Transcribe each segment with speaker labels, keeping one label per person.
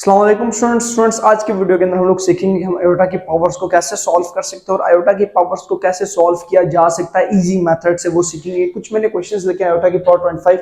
Speaker 1: अस्सलाम वालेकुम स्टूडेंट्स, आज के वीडियो के अंदर हम लोग सीखेंगे कि हम आयोटा की पावर्स को कैसे सॉल्व कर सकते हैं और आयोटा की पावर्स को कैसे सॉल्व किया जा सकता है इजी मेथड से, वो सीखेंगे। कुछ मैंने क्वेश्चंस लेके आयोटा की power 25,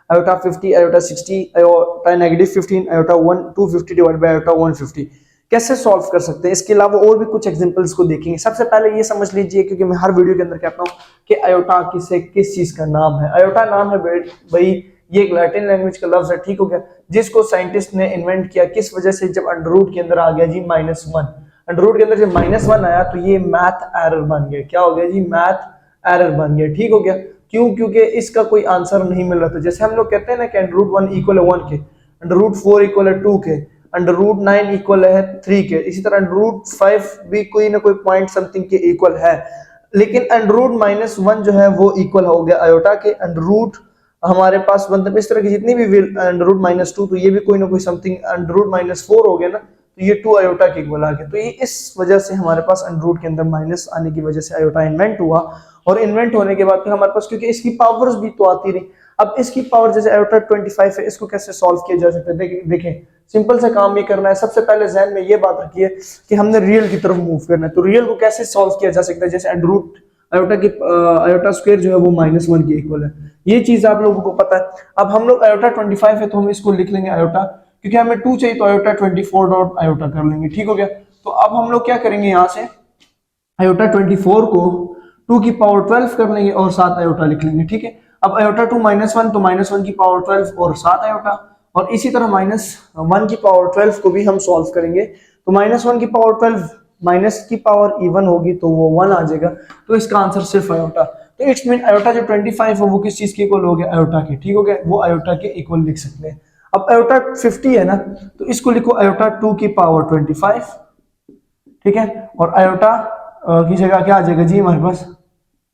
Speaker 1: iota 50, iota 60, iota -15, iota 1 250 divide by iota 150 कैसे सॉल्व कर सकते हैं। इसके अलावा और भी कुछ एग्जांपल्स को देखेंगे। सबसे पहले ये समझ लीजिए, क्योंकि मैं हर वीडियो के अंदर कहता हूँ कि आयोटा किस चीज का नाम है। आयोटा नाम है भाई, ये एक लैटिन लैंग्वेज का लफ्ज है, ठीक हो गया, जिसको साइंटिस्ट ने इन्वेंट किया किस वजह से, जब अंडर रूट के अंदर आ गया जी -1। अंडर रूट के अंदर जब -1 आया तो ये मैथ एरर बन गया। क्या हो गया जी? मैथ एरर बन गया, ठीक हो गया। क्यों? क्योंकि इसका कोई आंसर नहीं मिल रहा था। जैसे हम लोग कहते हैं ना कि अंडर रूट 1 इक्वल है 1 के, अंडर रूट 4 इक्वल है 2 के, अंडर रूट 9 इक्वल है 3 के, इसी तरह अंडर रूट 5 भी कोई ना कोई पॉइंट समथिंग के इक्वल है। लेकिन अंडर रूट -1 जो है वो इक्वल हो गया आयोटा के अंडर रूट, हमारे पास मतलब इस तरह की जितनी भी अंडर रूट -2, तो ये भी कोई ना कोई समथिंग अंडर रूट -4 हो गया ना, तो ये 2 आयोटा के इक्वल आ गया। तो ये इस वजह से हमारे पास अंडर रूट के अंदर माइनस आने की वजह से आयोटा इन्वेंट हुआ। और इन्वेंट होने के बाद फिर हमारे पास, क्योंकि इसकी पावर्स भी तो आती रही, अब इसकी पावर जैसे आयोटा 25 है, इसको कैसे सॉल्व किया जा सकता है? देखें, सिंपल से काम ये करना है। सबसे पहले जहन में ये बात रखिए कि हमने रियल की तरफ मूव करना है। तो रियल को कैसे सॉल्व किया जा सकता है? जैसे अंडर रूट आयोटा स्क्वायर जो है वो -1 के इक्वल है, ये चीज आप लोगों को पता है। अब हम लोग आयोटा 25 है तो हम इसको लिख लेंगे आयोटा, क्योंकि हमें 2 चाहिए तो आयोटा 24 डॉट आयोटा कर लेंगे, ठीक हो गया। तो अब हम लोग क्या करेंगे, यहाँ से आयोटा 24 को 2 की पावर 12 कर लेंगे और 7 आयोटा लिख लेंगे, ठीक है। अब आयोटा 2 -1 तो -1 की पावर 12 और 7 आयोटा, और इसी तरह -1 की पावर 12 को भी हम सॉल्व करेंगे। तो -1 की पावर 12 माइनस की पावर इवन होगी तो वो 1 आ जाएगा। तो इसका आंसर सिर्फ आयोटा। तो इट्स मीन आयोटा जो 25 है वो किस चीज के इक्वल हो गया? आयोटा के, ठीक हो गया। वो आयोटा के इक्वल लिख सकते हैं। अब आयोटा 50 है ना, तो इसको लिखो आयोटा 2 की पावर 25, ठीक है। और आयोटा की जगह क्या आ जाएगा जी हमारे पास?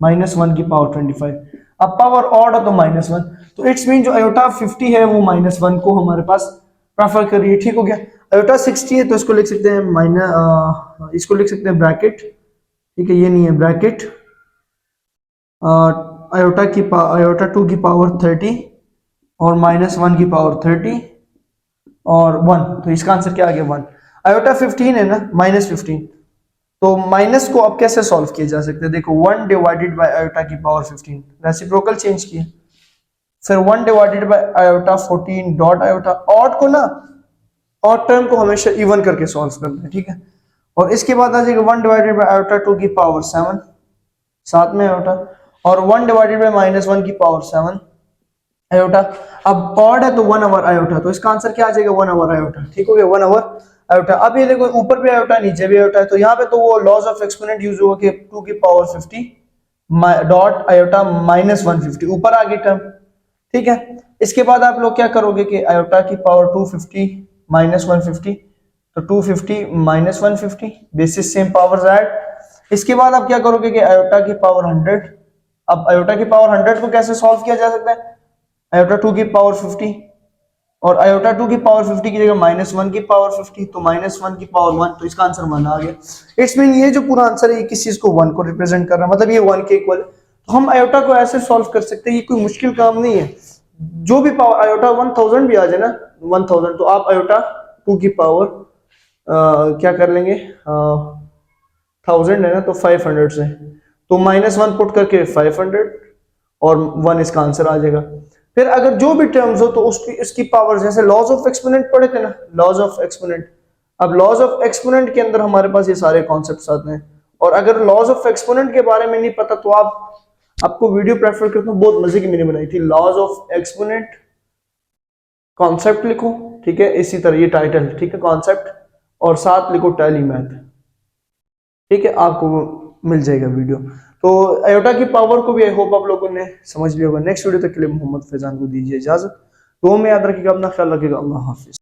Speaker 1: -1 की पावर 25। अब पावर ऑड है तो -1, तो इट्स मीन जो आयोटा 50 है वो -1 को हमारे पास प्रेफर कर रही है, ठीक हो गया। आयोटा 60 है तो इसको लिख सकते हैं इसको लिख सकते हैं ब्रैकेट, ठीक है, ये नहीं है ब्रैकेट, आयोटा 2 की पावर 30 और -1 की पावर 30 और 1, तो इसका आंसर क्या आ गया? 1। आयोटा 15 है ना, -15, तो माइनस को अब कैसे सॉल्व किया जा सकता है? देखो, 1 डिवाइडेड बाय आयोटा की पावर 15, रेसिप्रोकल चेंज किया, फिर 1 divided by iota 14 dot iota. Odd को ना, ऑड टर्म को हमेशा इवन करके सॉल्व करना है, ठीक है। और इसके बाद आ जाएगा 1 डिवाइडेड बाय आयोटा 2 की पावर 7, साथ में आयोटा, और 1 डिवाइडेड बाय -1 की पावर 7 आयोटा। अब ऑड है तो 1 ओवर आयोटा, तो इसका आंसर क्या आ जाएगा? 1 ओवर आयोटा, ठीक हो गया, 1 ओवर आयोटा। अब ये देखो, ऊपर भी आयोटा नीचे भी आयोटा है, तो यहाँ पे तो वो लॉज ऑफ एक्सपोनेंट यूज होगा कि 2 की पावर 50 डॉट आयोटा -150 ऊपर आ गई टर्म, ठीक है। इसके बाद आप लोग क्या करोगे कि आयोटा की पावर 250 -150, तो 250 -150 बेसिस सेम पावर्स ऐड। इसके बाद आप क्या करोगे कि आयोटा की पावर 100। अब आयोटा की पावर 100 को कैसे सॉल्व किया जा सकता है? आयोटा 2 की पावर 50 और आयोटा 2 की पावर 50 की जगह -1 की पावर 50, तो -1 की पावर 1, तो इसका आंसर 1 आ गया। इट्स मीन ये जो पूरा आंसर है ये किस चीज को? 1 को रिप्रेजेंट कर रहा है, मतलब ये 1 के इक्वल। तो हम आयोटा को ऐसे सॉल्व कर सकते हैं, ये कोई मुश्किल काम नहीं है। जो भी पावर आयोटा 1000 भी आ जाए ना, 1000, तो आप आयोटा 2 की पावर क्या कर लेंगे, 1000 है ना, तो 500 से, तो -1 पुट करके 500 और 1 इसका आंसर आ जाएगा। फिर अगर जो भी टर्म्स हो तो उसकी इसकी पावर, जैसे लॉज ऑफ एक्सपोनेंट पढ़े थे ना, लॉज ऑफ एक्सपोनेंट। अब लॉज ऑफ एक्सपोनेंट के अंदर हमारे पास ये सारे कॉन्सेप्ट्स आते हैं, और अगर लॉज ऑफ एक्सपोनेंट के बारे में नहीं पता तो आपको वीडियो प्रेफर करता हूँ, बहुत मजे की मैंने बनाई थी, लॉज ऑफ एक्सपोनेंट कॉन्सेप्ट लिखो, ठीक है, इसी तरह ये टाइटल, ठीक है, कॉन्सेप्ट, और साथ लिखो टैली मैथ, ठीक है, आपको मिल जाएगा वीडियो। तो आयोटा की पावर को भी आई होप आप लोगों ने समझ लिया होगा। नेक्स्ट वीडियो तक के लिए मोहम्मद फैजान को दीजिए इजाजत। तो में याद रखिएगा, अपना ख्याल रखिएगा। अल्लाह हाफिज।